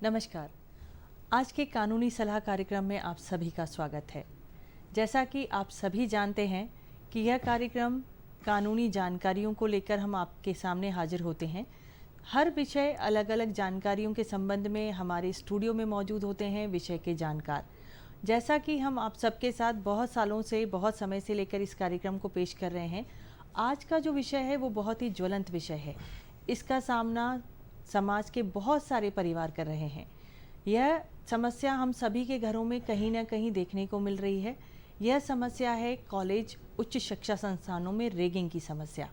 नमस्कार। आज के कानूनी सलाह कार्यक्रम में आप सभी का स्वागत है। जैसा कि आप सभी जानते हैं कि यह कार्यक्रम कानूनी जानकारियों को लेकर हम आपके सामने हाजिर होते हैं। हर विषय अलग अलग जानकारियों के संबंध में हमारे स्टूडियो में मौजूद होते हैं विषय के जानकार। जैसा कि हम आप सबके साथ बहुत सालों से, बहुत समय से लेकर इस कार्यक्रम को पेश कर रहे हैं, आज का जो विषय है वो बहुत ही ज्वलंत विषय है। इसका सामना समाज के बहुत सारे परिवार कर रहे हैं। यह समस्या हम सभी के घरों में कहीं ना कहीं देखने को मिल रही है। यह समस्या है कॉलेज, उच्च शिक्षा संस्थानों में रैगिंग की समस्या।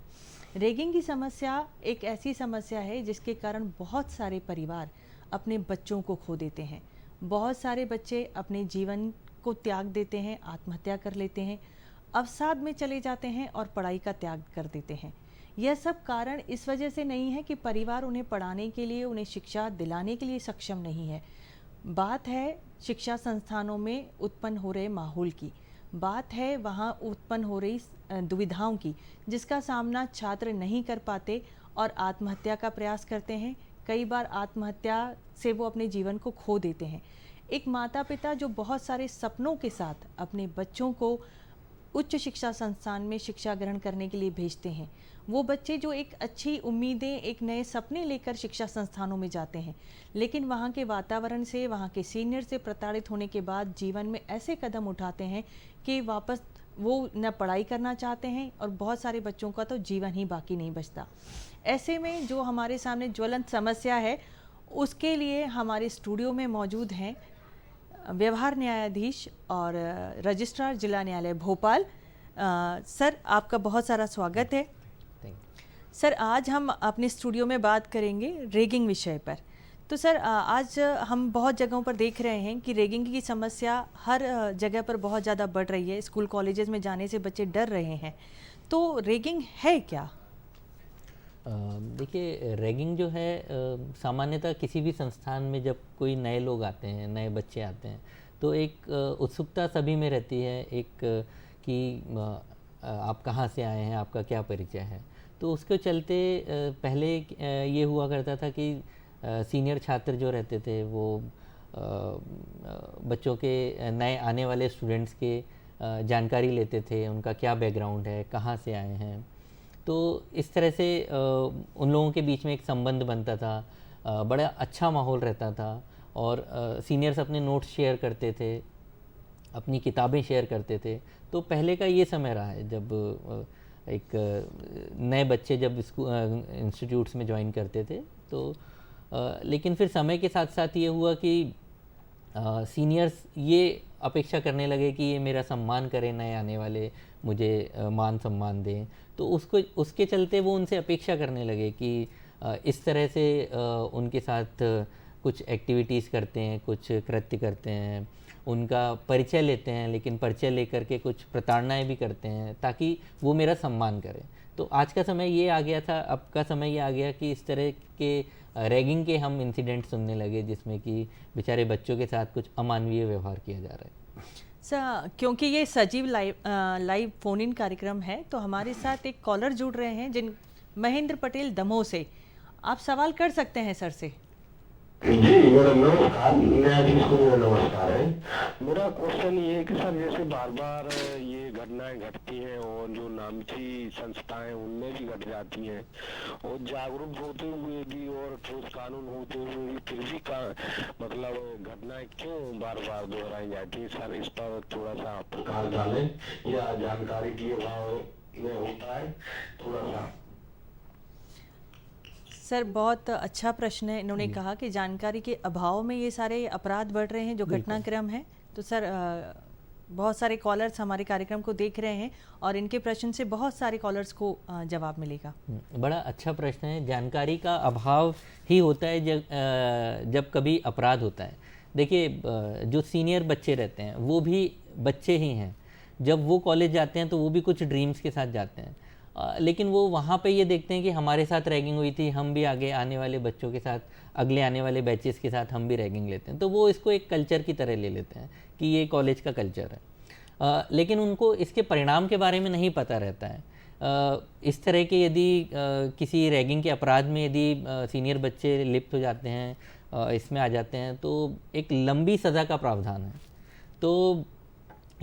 रैगिंग की समस्या एक ऐसी समस्या है जिसके कारण बहुत सारे परिवार अपने बच्चों को खो देते हैं। बहुत सारे बच्चे अपने जीवन को त्याग देते हैं, आत्महत्या कर लेते हैं, अवसाद में चले जाते हैं और पढ़ाई का त्याग कर देते हैं। यह सब कारण इस वजह से नहीं है कि परिवार उन्हें पढ़ाने के लिए, उन्हें शिक्षा दिलाने के लिए सक्षम नहीं है। बात है शिक्षा संस्थानों में उत्पन्न हो रहे माहौल की, बात है वहाँ उत्पन्न हो रही दुविधाओं की, जिसका सामना छात्र नहीं कर पाते और आत्महत्या का प्रयास करते हैं। कई बार आत्महत्या से वो अपने जीवन को खो देते हैं। एक माता पिता जो बहुत सारे सपनों के साथ अपने बच्चों को उच्च शिक्षा संस्थान में शिक्षा ग्रहण करने के लिए भेजते हैं, वो बच्चे जो एक अच्छी उम्मीदें, एक नए सपने लेकर शिक्षा संस्थानों में जाते हैं, लेकिन वहाँ के वातावरण से, वहाँ के सीनियर से प्रताड़ित होने के बाद जीवन में ऐसे कदम उठाते हैं कि वापस वो न पढ़ाई करना चाहते हैं और बहुत सारे बच्चों का तो जीवन ही बाकी नहीं बचता। ऐसे में जो हमारे सामने ज्वलंत समस्या है, उसके लिए हमारे स्टूडियो में मौजूद हैं व्यवहार न्यायाधीश और रजिस्ट्रार जिला न्यायालय भोपाल। सर, आपका बहुत सारा स्वागत है। सर, आज हम अपने स्टूडियो में बात करेंगे रैगिंग विषय पर। तो सर, आज हम बहुत जगहों पर देख रहे हैं कि रैगिंग की समस्या हर जगह पर बहुत ज़्यादा बढ़ रही है। स्कूल कॉलेजेस में जाने से बच्चे डर रहे हैं। तो रैगिंग है क्या? देखिए, रैगिंग जो है सामान्यतः किसी भी संस्थान में जब कोई नए लोग आते हैं, नए बच्चे आते हैं, तो एक उत्सुकता सभी में रहती है, एक कि आप कहाँ से आए हैं, आपका क्या परिचय है। तो उसके चलते पहले ये हुआ करता था कि सीनियर छात्र जो रहते थे वो बच्चों के, नए आने वाले स्टूडेंट्स के जानकारी लेते थे, उनका क्या बैकग्राउंड है, कहाँ से आए हैं। तो इस तरह से उन लोगों के बीच में एक संबंध बनता था, बड़ा अच्छा माहौल रहता था और सीनियर्स अपने नोट्स शेयर करते थे, अपनी किताबें शेयर करते थे। तो पहले का ये समय रहा है जब एक नए बच्चे जब इंस्टीट्यूट्स में ज्वाइन करते थे। तो लेकिन फिर समय के साथ साथ ये हुआ कि सीनियर्स ये अपेक्षा करने लगे कि ये मेरा सम्मान करें, नए आने वाले मुझे मान सम्मान दें। तो उसके चलते वो उनसे अपेक्षा करने लगे कि इस तरह से उनके साथ कुछ एक्टिविटीज़ करते हैं, कुछ कृत्य करते हैं, उनका परिचय लेते हैं, लेकिन परिचय लेकर के कुछ प्रताड़नाएं भी करते हैं ताकि वो मेरा सम्मान करें। तो आज का समय ये आ गया था, अब का समय ये आ गया कि इस तरह के रैगिंग के हम इंसिडेंट सुनने लगे जिसमें कि बेचारे बच्चों के साथ कुछ अमानवीय व्यवहार किया जा रहा है। सर, क्योंकि ये सजीव लाइव फोन इन कार्यक्रम है, तो हमारे साथ एक कॉलर जुड़ रहे हैं जिन महेंद्र पटेल दमोह से। आप सवाल कर सकते हैं सर से। जी, मेरा नमस्कार, न्यायाधीश को मेरा नमस्कार है। मेरा क्वेश्चन ये है कि सर, जैसे बार बार ये घटनाएं घटती हैं और जो नामची संस्थाएं उनमें भी घट जाती हैं और जागरूक होते हुए भी और ठोस कानून होते हुए भी फिर भी मतलब घटनाएं क्यों बार बार दोहराई जाती हैं? सर, इस पर थोड़ा सा प्रकाश डालें या जानकारी के अभाव में होता है, थोड़ा सा। सर, बहुत अच्छा प्रश्न है। इन्होंने कहा कि जानकारी के अभाव में ये सारे अपराध बढ़ रहे हैं जो घटनाक्रम है। तो सर, बहुत सारे कॉलर्स हमारे कार्यक्रम को देख रहे हैं और इनके प्रश्न से बहुत सारे कॉलर्स को जवाब मिलेगा। बड़ा अच्छा प्रश्न है। जानकारी का अभाव ही होता है जब कभी अपराध होता है। देखिए, जो सीनियर बच्चे रहते हैं वो भी बच्चे ही हैं। जब वो कॉलेज जाते हैं तो वो भी कुछ ड्रीम्स के साथ जाते हैं, लेकिन वो वहाँ पे ये देखते हैं कि हमारे साथ रैगिंग हुई थी, हम भी आगे आने वाले बच्चों के साथ, अगले आने वाले बैचेस के साथ हम भी रैगिंग लेते हैं। तो वो इसको एक कल्चर की तरह ले लेते हैं कि ये कॉलेज का कल्चर है, लेकिन उनको इसके परिणाम के बारे में नहीं पता रहता है। इस तरह के यदि किसी रैगिंग के अपराध में यदि सीनियर बच्चे लिप्त हो जाते हैं, इसमें आ जाते हैं तो एक लंबी सज़ा का प्रावधान है। तो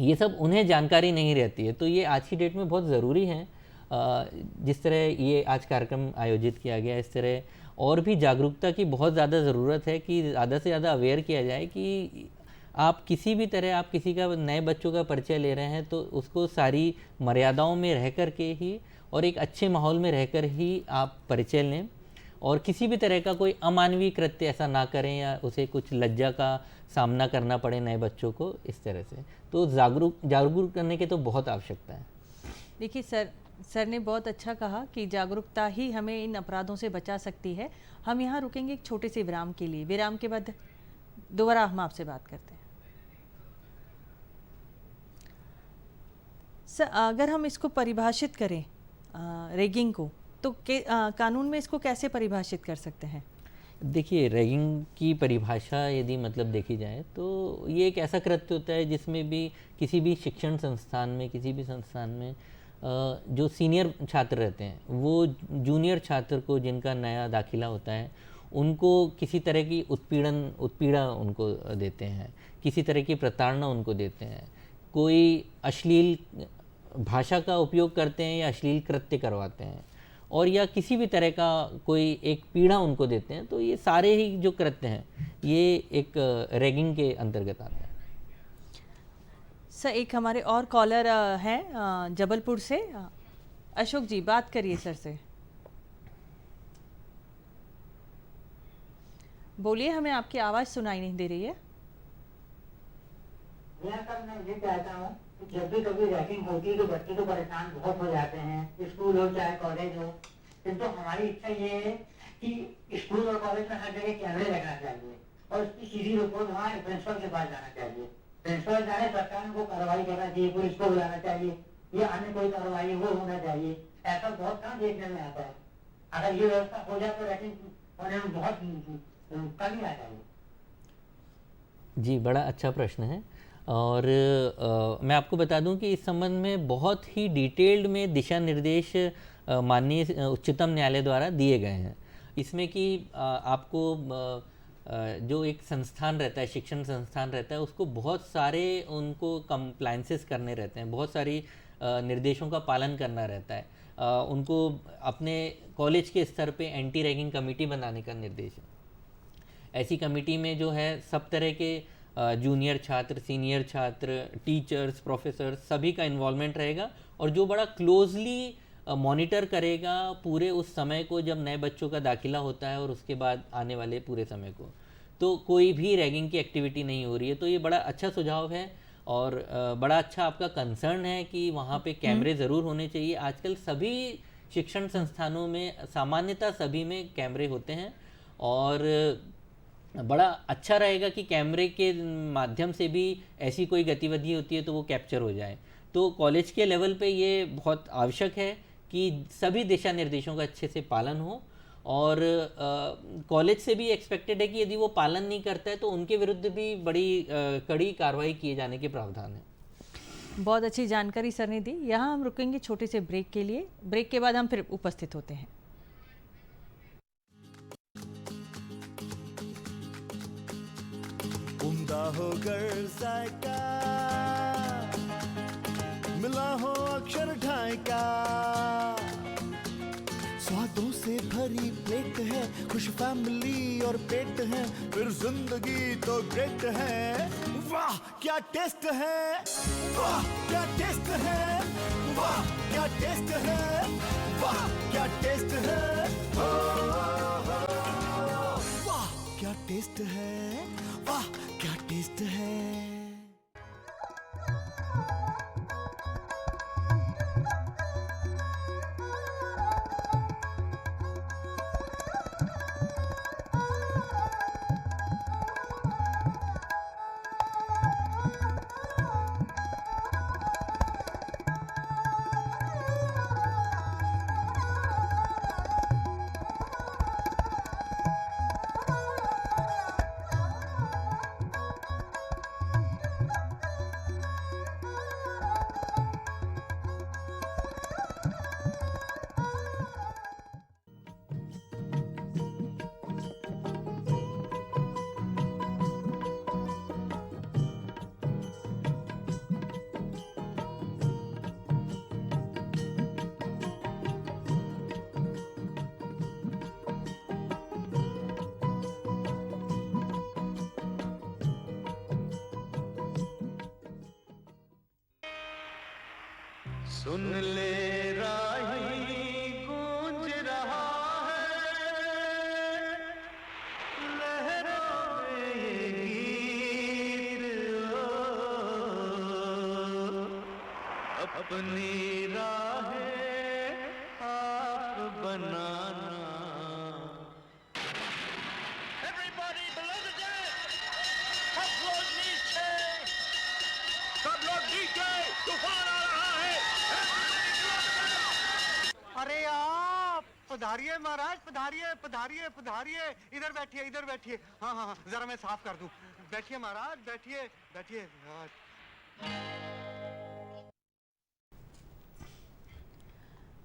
ये सब उन्हें जानकारी नहीं रहती है। तो ये आज की डेट में बहुत ज़रूरी है। जिस तरह ये आज कार्यक्रम आयोजित किया गया, इस तरह और भी जागरूकता की बहुत ज़्यादा ज़रूरत है कि ज़्यादा से ज़्यादा अवेयर किया जाए कि आप किसी भी तरह आप किसी का नए बच्चों का परिचय ले रहे हैं तो उसको सारी मर्यादाओं में रह कर के ही और एक अच्छे माहौल में रहकर ही आप परिचय लें, और किसी भी तरह का कोई अमानवीय कृत्य ऐसा ना करें या उसे कुछ लज्जा का सामना करना पड़े नए बच्चों को इस तरह से। तो जागरूक करने की तो बहुत आवश्यकता है। देखिए सर ने बहुत अच्छा कहा कि जागरूकता ही हमें इन अपराधों से बचा सकती है। हम यहाँ रुकेंगे एक छोटे से विराम के लिए। विराम के बाद दोबारा हम आपसे बात करते हैं। सर, अगर हम इसको परिभाषित करें रैगिंग को, तो कानून में इसको कैसे परिभाषित कर सकते हैं? देखिए, रैगिंग की परिभाषा यदि मतलब देखी जाए तो ये एक ऐसा कृत्य होता है जिसमें भी किसी भी शिक्षण संस्थान में, किसी भी संस्थान में जो सीनियर छात्र रहते हैं वो जूनियर छात्र को, जिनका नया दाखिला होता है, उनको किसी तरह की उत्पीड़ा उनको देते हैं, किसी तरह की प्रताड़ना उनको देते हैं, कोई अश्लील भाषा का उपयोग करते हैं या अश्लील कृत्य करवाते हैं, और या किसी भी तरह का कोई एक पीड़ा उनको देते हैं। तो ये सारे ही जो कृत्य हैं ये एक रैगिंग के अंतर्गत आते हैं। सर, एक हमारे और कॉलर हैं जबलपुर से। अशोक जी, बात करिए सर से। बोलिए, हमें आपकी आवाज़ सुनाई नहीं दे रही है। सर, मैं ये चाहता हूँ कि जब भी कभी रैगिंग होती है तो बच्चे तो परेशान बहुत हो जाते हैं, स्कूल हो चाहे कॉलेज हो। किंतु हमारी इच्छा ये है कि स्कूल और कॉलेज में हर जगह कैमरे लगना चाहिए और इसकी सीधी रिपोर्ट वहाँ प्रिंसिपल के पास जाना चाहिए। प्रिंसिपल चाहे सरकार को कार्रवाई करना चाहिए, पुलिस को बुलाना चाहिए, या अन्य कोई कार्रवाई वो होना चाहिए। ऐसा बहुत कम देखने में आता है। अगर ये व्यवस्था हो जाए तो रैगिंग होने में बहुत कमी आ जाएगी। जी, बड़ा अच्छा प्रश्न है। और मैं आपको बता दूं कि इस संबंध में बहुत ही डिटेल्ड में दिशा निर्देश माननीय उच्चतम न्यायालय द्वारा दिए गए हैं। इसमें कि आपको जो एक संस्थान रहता है, शिक्षण संस्थान रहता है, उसको बहुत सारे उनको कंप्लायंसेस करने रहते हैं, बहुत सारी निर्देशों का पालन करना रहता है। उनको अपने कॉलेज के स्तर पे एंटी रैगिंग कमेटी बनाने का निर्देश है। ऐसी कमेटी में जो है सब तरह के जूनियर छात्र, सीनियर छात्र, टीचर्स, प्रोफेसर्स सभी का इन्वॉल्वमेंट रहेगा, और जो बड़ा क्लोजली मॉनिटर करेगा पूरे उस समय को जब नए बच्चों का दाखिला होता है और उसके बाद आने वाले पूरे समय को, तो कोई भी रैगिंग की एक्टिविटी नहीं हो रही है। तो ये बड़ा अच्छा सुझाव है और बड़ा अच्छा आपका कंसर्न है कि वहाँ पे कैमरे ज़रूर होने चाहिए। आजकल सभी शिक्षण संस्थानों में, सामान्यतः सभी में कैमरे होते हैं, और बड़ा अच्छा रहेगा कि कैमरे के माध्यम से भी ऐसी कोई गतिविधि होती है तो वो कैप्चर हो जाए। तो कॉलेज के लेवल पे ये बहुत आवश्यक है कि सभी दिशा निर्देशों का अच्छे से पालन हो, और कॉलेज से भी एक्सपेक्टेड है कि यदि वो पालन नहीं करता है तो उनके विरुद्ध भी बड़ी कड़ी कार्रवाई किए जाने के प्रावधान है। बहुत अच्छी जानकारी सर ने दी। यहाँ हम रुकेंगे छोटे से ब्रेक के लिए। ब्रेक के बाद हम फिर उपस्थित होते हैं। उम्दा हो कर जायका, मिला हो अक्षर ढाई का, स्वादों से भरी प्लेट है, खुश फैमिली और पेट है, फिर जिंदगी तो ग्रेट है। वाह क्या टेस्ट है, वाह क्या टेस्ट है, वाह क्या टेस्ट है, वाह क्या टेस्ट है, वाह क्या टेस्ट है, वाह क्या टेस्ट है। सुन ले राही गूंज रहा है लहरों में ये गीत अपनी राहें आप बनाना Everybody below the deck! सब लोग नीचे! सब लोग नीचे! तूफान आ रहा है! Everybody below the deck! अरे आप पधारिए महाराज, पधारिए पधारिए पधारिए, इधर बैठिए इधर बैठिए। हाँ हाँ हाँ, जरा मैं साफ कर दूं। बैठिए महाराज, बैठिए बैठिए।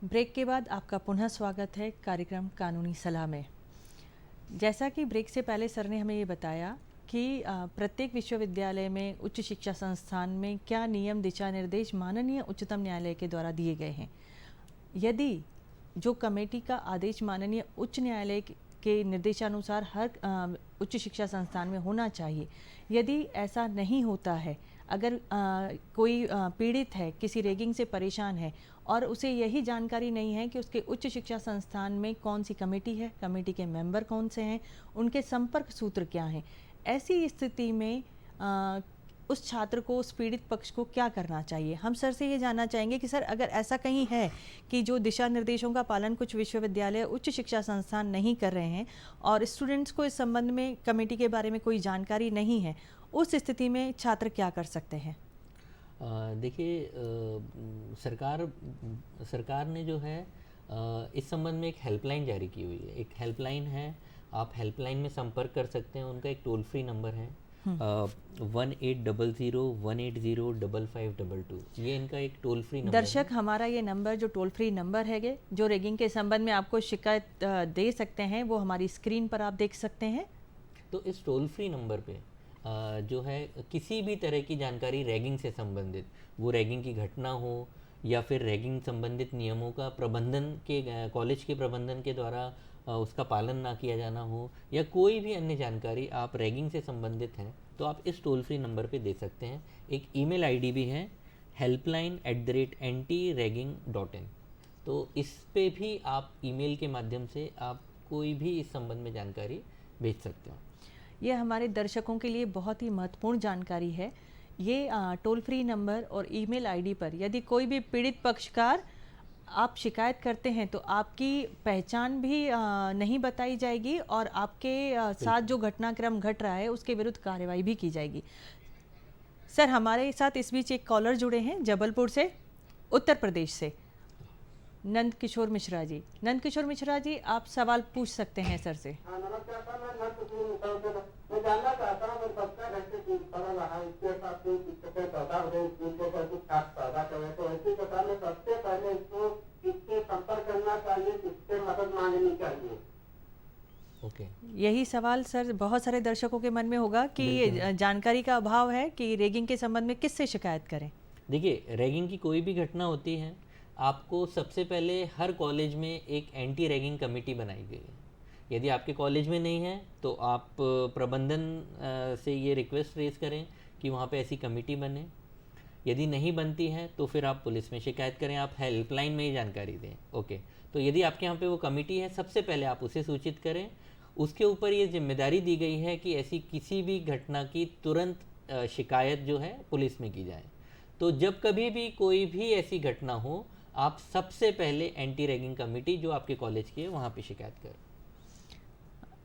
ब्रेक के बाद आपका पुनः स्वागत है कार्यक्रम कानूनी सलाह में। जैसा कि ब्रेक से पहले सर ने हमें ये बताया कि प्रत्येक विश्वविद्यालय में, उच्च शिक्षा संस्थान में क्या नियम दिशा निर्देश माननीय उच्चतम न्यायालय के द्वारा दिए गए हैं। यदि जो कमेटी का आदेश माननीय उच्च न्यायालय के निर्देशानुसार हर उच्च शिक्षा संस्थान में होना चाहिए, यदि ऐसा नहीं होता है, अगर कोई पीड़ित है, किसी रैगिंग से परेशान है और उसे यही जानकारी नहीं है कि उसके उच्च शिक्षा संस्थान में कौन सी कमेटी है, कमेटी के मेंबर कौन से हैं, उनके संपर्क सूत्र क्या हैं, ऐसी स्थिति में उस छात्र को, उस पीड़ित पक्ष को क्या करना चाहिए। हम सर से ये जानना चाहेंगे कि सर अगर ऐसा कहीं है कि जो दिशा निर्देशों का पालन कुछ विश्वविद्यालय, उच्च शिक्षा संस्थान नहीं कर रहे हैं और स्टूडेंट्स को इस संबंध में कमेटी के बारे में कोई जानकारी नहीं है, उस स्थिति में छात्र क्या कर सकते हैं? देखिए, सरकार ने जो है इस संबंध में एक हेल्पलाइन जारी की हुई है। एक हेल्पलाइन है, आप हेल्पलाइन में संपर्क कर सकते हैं। उनका एक टोल फ्री नंबर है 1800-180-5522। ये इनका एक टोल फ्री नंबर दर्शक, हमारा ये नंबर जो टोल फ्री नंबर है, जो रैगिंग के संबंध में आपको शिकायत दे सकते हैं, वो हमारी स्क्रीन पर आप देख सकते हैं। तो इस टोल फ्री नंबर पे जो है किसी भी तरह की जानकारी रैगिंग से संबंधित, वो रैगिंग की घटना हो या फिर रैगिंग संबंधित नियमों का प्रबंधन के, कॉलेज के प्रबंधन के द्वारा उसका पालन ना किया जाना हो, या कोई भी अन्य जानकारी आप रैगिंग से संबंधित हैं, तो आप इस टोल फ्री नंबर पे दे सकते हैं। एक ईमेल आईडी भी है helpline@anti-ragging.in। तो इस पे भी आप ईमेल के माध्यम से आप कोई भी इस संबंध में जानकारी भेज सकते हो। ये हमारे दर्शकों के लिए बहुत ही महत्वपूर्ण जानकारी है। ये टोल फ्री नंबर और ईमेल आईडी पर यदि कोई भी पीड़ित पक्षकार आप शिकायत करते हैं तो आपकी पहचान भी नहीं बताई जाएगी और आपके साथ जो घटनाक्रम घट रहा है उसके विरुद्ध कार्रवाई भी की जाएगी। सर, हमारे साथ इस बीच एक कॉलर जुड़े हैं जबलपुर से, उत्तर प्रदेश से, नंद किशोर मिश्रा जी। नंद किशोर मिश्रा जी, आप सवाल पूछ सकते हैं सर से। नमस्कार सर, मैं जानना चाहता हूँ, मेरे बच्चा घर से स्कूल पढ़ रहा है, इसके साथ कोई दिक्कतें पैदा हो गई, स्कूल के साथ कुछ खास पैदा करे, तो ऐसी प्रकार में सबसे पहले इसको किससे संपर्क करना चाहिए, किससे मदद मांगनी चाहिए? ओके, यही सवाल सर बहुत सारे दर्शकों के मन में होगा कि जानकारी का अभाव है कि रैगिंग के संबंध में किससे शिकायत करें। देखिए, रैगिंग की कोई भी घटना होती है, आपको सबसे पहले हर कॉलेज में एक एंटी रैगिंग कमेटी बनाई गई है। यदि आपके कॉलेज में नहीं है तो आप प्रबंधन से ये रिक्वेस्ट रेज करें कि वहाँ पे ऐसी कमेटी बने। यदि नहीं बनती है तो फिर आप पुलिस में शिकायत करें, आप हेल्पलाइन में ही जानकारी दें। ओके, तो यदि आपके यहाँ पे वो कमेटी है, सबसे पहले आप उसे सूचित करें। उसके ऊपर ये जिम्मेदारी दी गई है कि ऐसी किसी भी घटना की तुरंत शिकायत जो है पुलिस में की जाए। तो जब कभी भी कोई भी ऐसी घटना हो, आप सबसे पहले एंटी रैगिंग कमेटी जो आपके कॉलेज की है वहाँ पे शिकायत करें।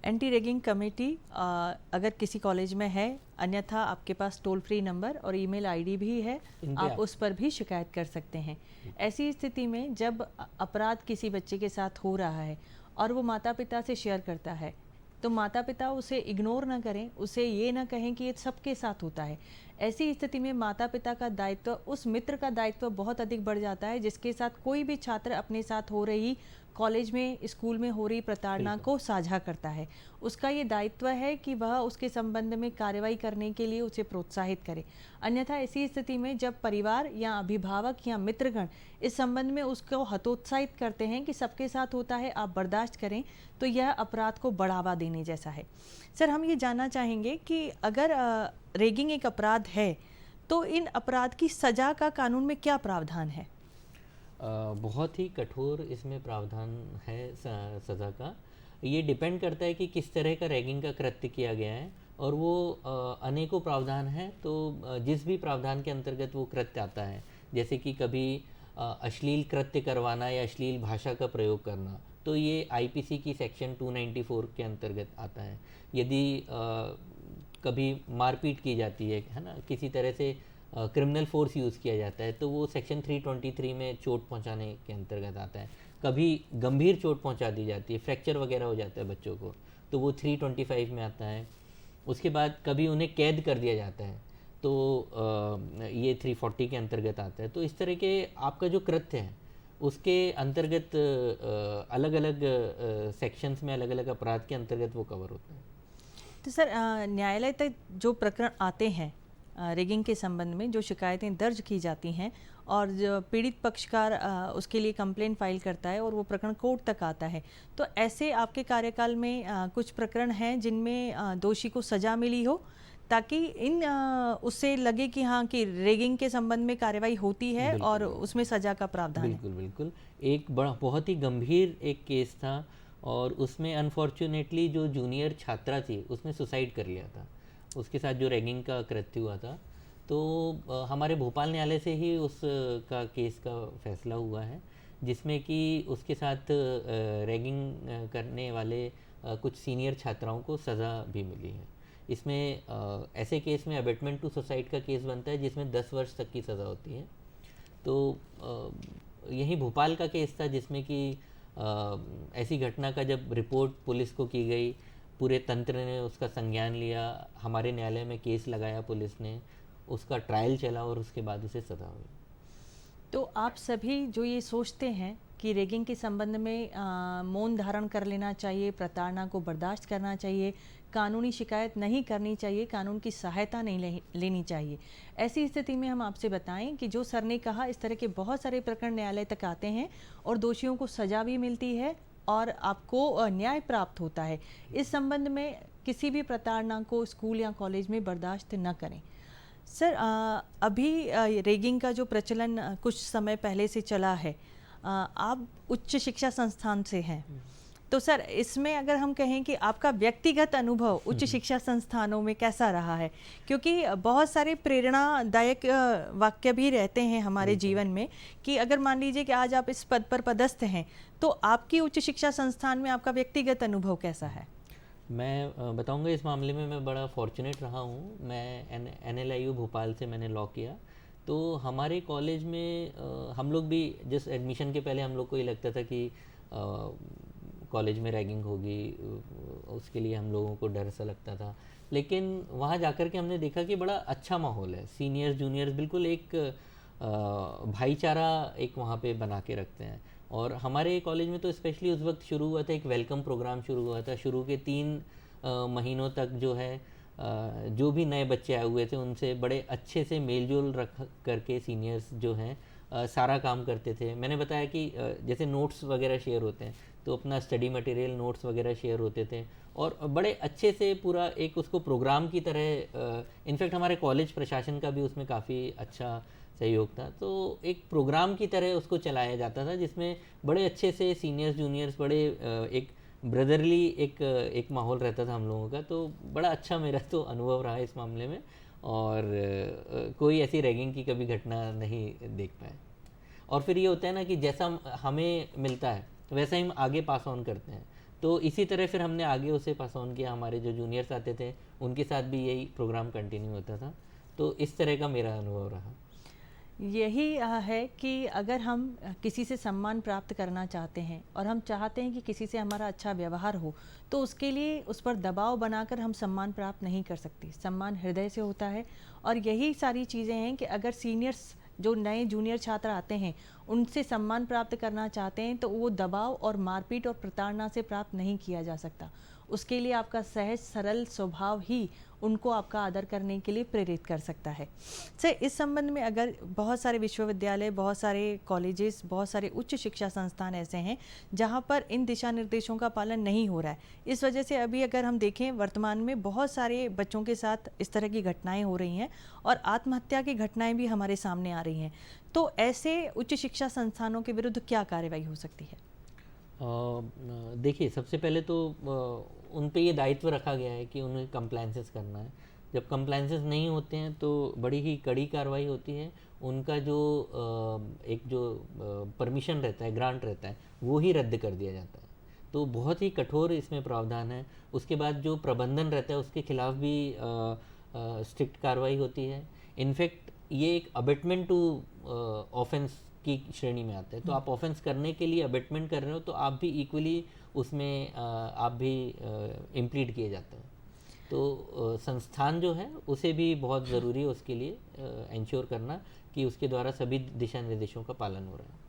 एंटी रैगिंग कमेटी अगर किसी कॉलेज में है, अन्यथा आपके पास टोल फ्री नंबर और ईमेल आईडी भी है, आप उस पर भी शिकायत कर सकते हैं। ऐसी स्थिति में जब अपराध किसी बच्चे के साथ हो रहा है और वो माता पिता से शेयर करता है, तो माता पिता उसे इग्नोर ना करें, उसे ये ना कहें कि ये सबके साथ होता है। ऐसी स्थिति में माता पिता का दायित्व, उस मित्र का दायित्व बहुत अधिक बढ़ जाता है जिसके साथ कोई भी छात्र अपने साथ हो रही, कॉलेज में, स्कूल में हो रही प्रताड़ना को साझा करता है। उसका ये दायित्व है कि वह उसके संबंध में कार्रवाई करने के लिए उसे प्रोत्साहित करे। अन्यथा ऐसी स्थिति में जब परिवार या अभिभावक या मित्रगण इस संबंध में उसको हतोत्साहित करते हैं कि सबके साथ होता है, आप बर्दाश्त करें, तो यह अपराध को बढ़ावा देने जैसा है। सर, हम ये जानना चाहेंगे कि अगर रैगिंग एक अपराध है तो इन अपराध की सजा का कानून में क्या प्रावधान है? बहुत ही कठोर इसमें प्रावधान है सज़ा का। ये डिपेंड करता है कि किस तरह का रैगिंग का कृत्य किया गया है, और वो अनेकों प्रावधान हैं। तो जिस भी प्रावधान के अंतर्गत वो कृत्य आता है, जैसे कि कभी अश्लील कृत्य करवाना या अश्लील भाषा का प्रयोग करना, तो ये आईपीसी की सेक्शन 294 के अंतर्गत आता है। यदि कभी मारपीट की जाती है ना, किसी तरह से क्रिमिनल फोर्स यूज़ किया जाता है, तो वो सेक्शन 323 में चोट पहुंचाने के अंतर्गत आता है। कभी गंभीर चोट पहुंचा दी जाती है, फ्रैक्चर वगैरह हो जाता है बच्चों को, तो वो 325 में आता है। उसके बाद कभी उन्हें कैद कर दिया जाता है, तो ये 340 के अंतर्गत आता है। तो इस तरह के आपका जो कृत्य है उसके अंतर्गत अलग अलग सेक्शंस में अलग अलग अपराध के अंतर्गत वो कवर होता है। तो सर न्यायालय तक जो प्रकरण आते हैं रेगिंग के संबंध में, जो शिकायतें दर्ज की जाती हैं और जो पीड़ित पक्षकार उसके लिए कंप्लेंट फाइल करता है और वो प्रकरण कोर्ट तक आता है, तो ऐसे आपके कार्यकाल में कुछ प्रकरण हैं जिनमें दोषी को सज़ा मिली हो, ताकि उससे लगे कि हाँ कि रेगिंग के संबंध में कार्रवाई होती है और उसमें सज़ा का प्रावधान है? बिल्कुल बिल्कुल। एक बहुत ही गंभीर एक केस था, और उसमें अनफॉर्चुनेटली जो जूनियर छात्रा थी उसने सुसाइड कर लिया था। उसके साथ जो रैगिंग का कृत्य हुआ था, तो हमारे भोपाल न्यायालय से ही उस का केस का फैसला हुआ है, जिसमें कि उसके साथ रैगिंग करने वाले कुछ सीनियर छात्राओं को सज़ा भी मिली है। इसमें ऐसे केस में अबेटमेंट टू सुसाइड का केस बनता है, जिसमें 10 वर्ष तक की सज़ा होती है। तो यही भोपाल का केस था, जिसमें कि ऐसी घटना का जब रिपोर्ट पुलिस को की गई, पूरे तंत्र ने उसका संज्ञान लिया, हमारे न्यायालय में केस लगाया पुलिस ने, उसका ट्रायल चला और उसके बाद उसे सज़ा हुई। तो आप सभी जो ये सोचते हैं कि रेगिंग के संबंध में मौन धारण कर लेना चाहिए, प्रताड़ना को बर्दाश्त करना चाहिए, कानूनी शिकायत नहीं करनी चाहिए, कानून की सहायता नहीं लेनी चाहिए, ऐसी स्थिति में हम आपसे बताएं कि जो सर ने कहा, इस तरह के बहुत सारे प्रकरण न्यायालय तक आते हैं और दोषियों को सज़ा भी मिलती है और आपको न्याय प्राप्त होता है। इस संबंध में किसी भी प्रताड़ना को स्कूल या कॉलेज में बर्दाश्त न करें। सर अभी रेगिंग का जो प्रचलन कुछ समय पहले से चला है, आप उच्च शिक्षा संस्थान से हैं, तो सर इसमें अगर हम कहें कि आपका व्यक्तिगत अनुभव उच्च शिक्षा संस्थानों में कैसा रहा है, क्योंकि बहुत सारे प्रेरणादायक वाक्य भी रहते हैं हमारे जीवन में कि अगर मान लीजिए कि आज आप इस पद पर पदस्थ हैं, तो आपकी उच्च शिक्षा संस्थान में आपका व्यक्तिगत अनुभव कैसा है? मैं बताऊंगा इस मामले में मैं बड़ा फॉर्चुनेट रहा हूँ। मैं NLIU भोपाल से मैंने लॉ किया, तो हमारे कॉलेज में हम लोग भी जिस एडमिशन के पहले हम लोग को ये लगता था कि कॉलेज में रैगिंग होगी, उसके लिए हम लोगों को डर सा लगता था। लेकिन वहाँ जाकर के हमने देखा कि बड़ा अच्छा माहौल है, सीनियर्स जूनियर्स बिल्कुल एक भाईचारा एक वहाँ पे बना के रखते हैं। और हमारे कॉलेज में तो स्पेशली उस वक्त शुरू हुआ था, एक वेलकम प्रोग्राम शुरू हुआ था। शुरू के 3 महीनों तक जो है जो भी नए बच्चे आए हुए थे उनसे बड़े अच्छे से मेलजोल रख करके सीनियर्स जो हैं सारा काम करते थे। मैंने बताया कि जैसे नोट्स वगैरह शेयर होते हैं, तो अपना स्टडी मटेरियल नोट्स वगैरह शेयर होते थे और बड़े अच्छे से पूरा एक उसको प्रोग्राम की तरह, इनफैक्ट हमारे कॉलेज प्रशासन का भी उसमें काफ़ी अच्छा सहयोग था। तो एक प्रोग्राम की तरह उसको चलाया जाता था, जिसमें बड़े अच्छे से सीनियर्स जूनियर्स बड़े एक ब्रदरली एक माहौल रहता था हम लोगों का। तो बड़ा अच्छा मेरा तो अनुभव रहा इस मामले में, और कोई ऐसी रैगिंग की कभी घटना नहीं देख पाए। और फिर ये होता है ना कि जैसा हमें मिलता है वैसा ही हम आगे पास ऑन करते हैं, तो इसी तरह फिर हमने आगे उसे पास ऑन किया। हमारे जो जूनियर्स आते थे उनके साथ भी यही प्रोग्राम कंटिन्यू होता था। तो इस तरह का मेरा अनुभव रहा। यही है कि अगर हम किसी से सम्मान प्राप्त करना चाहते हैं और हम चाहते हैं कि किसी से हमारा अच्छा व्यवहार हो, तो उसके लिए उस पर दबाव बनाकर हम सम्मान प्राप्त नहीं कर सकते। सम्मान हृदय से होता है, और यही सारी चीज़ें हैं कि अगर सीनियर्स जो नए जूनियर छात्र आते हैं उनसे सम्मान प्राप्त करना चाहते हैं, तो वो दबाव और मारपीट और प्रताड़ना से प्राप्त नहीं किया जा सकता। उसके लिए आपका सहज सरल स्वभाव ही उनको आपका आदर करने के लिए प्रेरित कर सकता है। सर, इस संबंध में अगर बहुत सारे विश्वविद्यालय, बहुत सारे कॉलेजेस, बहुत सारे उच्च शिक्षा संस्थान ऐसे हैं जहाँ पर इन दिशा निर्देशों का पालन नहीं हो रहा है, इस वजह से अभी अगर हम देखें वर्तमान में बहुत सारे बच्चों के साथ इस तरह की घटनाएं हो रही हैं और आत्महत्या की घटनाएं भी हमारे सामने आ रही हैं, तो ऐसे उच्च शिक्षा संस्थानों के विरुद्ध क्या कार्रवाई हो सकती है? देखिए, सबसे पहले तो उन पे ये दायित्व रखा गया है कि उन्हें कंप्लायंसेस करना है। जब कंप्लायंसेस नहीं होते हैं तो बड़ी ही कड़ी कार्रवाई होती है। उनका जो एक जो परमिशन रहता है, ग्रांट रहता है, वो ही रद्द कर दिया जाता है। तो बहुत ही कठोर इसमें प्रावधान है। उसके बाद जो प्रबंधन रहता है उसके खिलाफ भी स्ट्रिक्ट कार्रवाई होती है। इनफैक्ट ये एक अबेटमेंट टू ऑफेंस की श्रेणी में आता है। तो आप ऑफेंस करने के लिए अबेटमेंट कर रहे हो तो आप भी इक्वली उसमें आप भी इम्प्लीड किए जाते हैं। तो संस्थान जो है उसे भी बहुत ज़रूरी है उसके लिए इंश्योर करना कि उसके द्वारा सभी दिशा निर्देशों का पालन हो रहा है।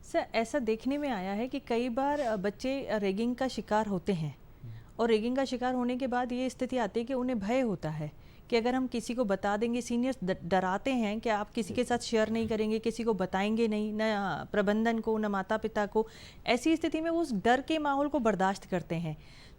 सर, ऐसा देखने में आया है कि कई बार बच्चे रेगिंग का शिकार होते हैं और रेगिंग का शिकार होने के बाद ये स्थिति आती है कि उन्हें भय होता है कि अगर हम किसी को बता देंगे, सीनियर्स डराते हैं कि आप किसी के साथ शेयर नहीं करेंगे, किसी को बताएंगे नहीं, न प्रबंधन को, न माता पिता को। ऐसी स्थिति में वो उस डर के माहौल को बर्दाश्त करते हैं।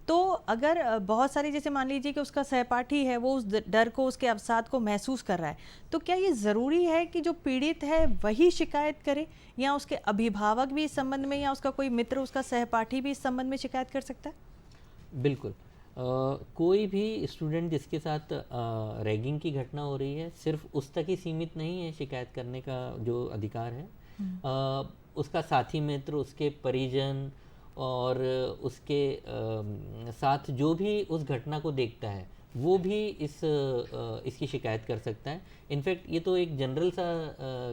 तो अगर बहुत सारी, जैसे मान लीजिए कि उसका सहपाठी है, वो उस डर को, उसके अवसाद को महसूस कर रहा है, तो क्या ये ज़रूरी है कि जो पीड़ित है वही शिकायत करे, या उसके अभिभावक भी इस संबंध में, या उसका कोई मित्र, उसका सहपाठी भी इस संबंध में शिकायत कर सकता है? बिल्कुल। कोई भी स्टूडेंट जिसके साथ रैगिंग की घटना हो रही है, सिर्फ उस तक ही सीमित नहीं है शिकायत करने का जो अधिकार है। उसका साथी मित्र, उसके परिजन और उसके साथ जो भी उस घटना को देखता है वो भी इसकी शिकायत कर सकता है। इनफैक्ट ये तो एक जनरल सा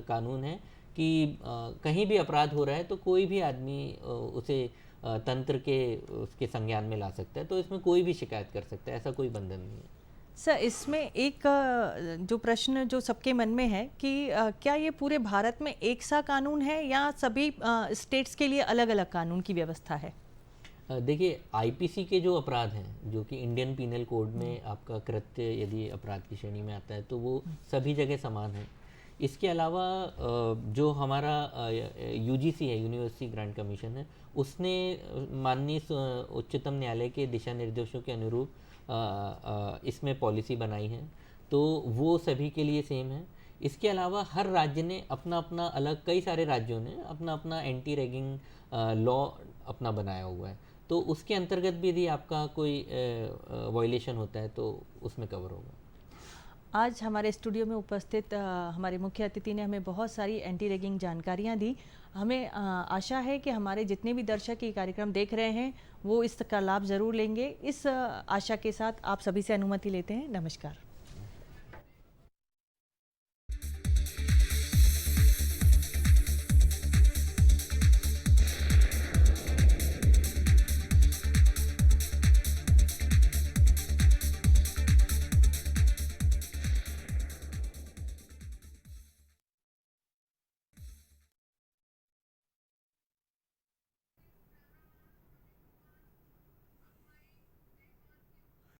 कानून है कि कहीं भी अपराध हो रहा है तो कोई भी आदमी उसे तंत्र के उसके संज्ञान में ला सकता है। तो इसमें कोई भी शिकायत कर सकता है, ऐसा कोई बंधन नहीं है। सर, इसमें एक जो प्रश्न जो सबके मन में है कि क्या ये पूरे भारत में एक सा कानून है या सभी स्टेट्स के लिए अलग अलग कानून की व्यवस्था है? देखिए, आईपीसी के जो अपराध हैं, जो कि इंडियन पीनल कोड में आपका कृत्य यदि अपराध की श्रेणी में आता है, तो वो सभी जगह समान है। इसके अलावा जो हमारा यूजीसी है, यूनिवर्सिटी ग्रांट कमीशन है, उसने माननीय उच्चतम न्यायालय के दिशा निर्देशों के अनुरूप इसमें पॉलिसी बनाई है, तो वो सभी के लिए सेम है। इसके अलावा हर राज्य ने अपना अपना अलग, कई सारे राज्यों ने अपना अपना एंटी रैगिंग लॉ अपना बनाया हुआ है। तो उसके अंतर्गत भी यदि आपका कोई वायलेशन होता है तो उसमें कवर होगा। आज हमारे स्टूडियो में उपस्थित हमारे मुख्य अतिथि ने हमें बहुत सारी एंटी रैगिंग जानकारियाँ दी। हमें आशा है कि हमारे जितने भी दर्शक ये कार्यक्रम देख रहे हैं वो इसका लाभ ज़रूर लेंगे। इस आशा के साथ आप सभी से अनुमति लेते हैं। नमस्कार।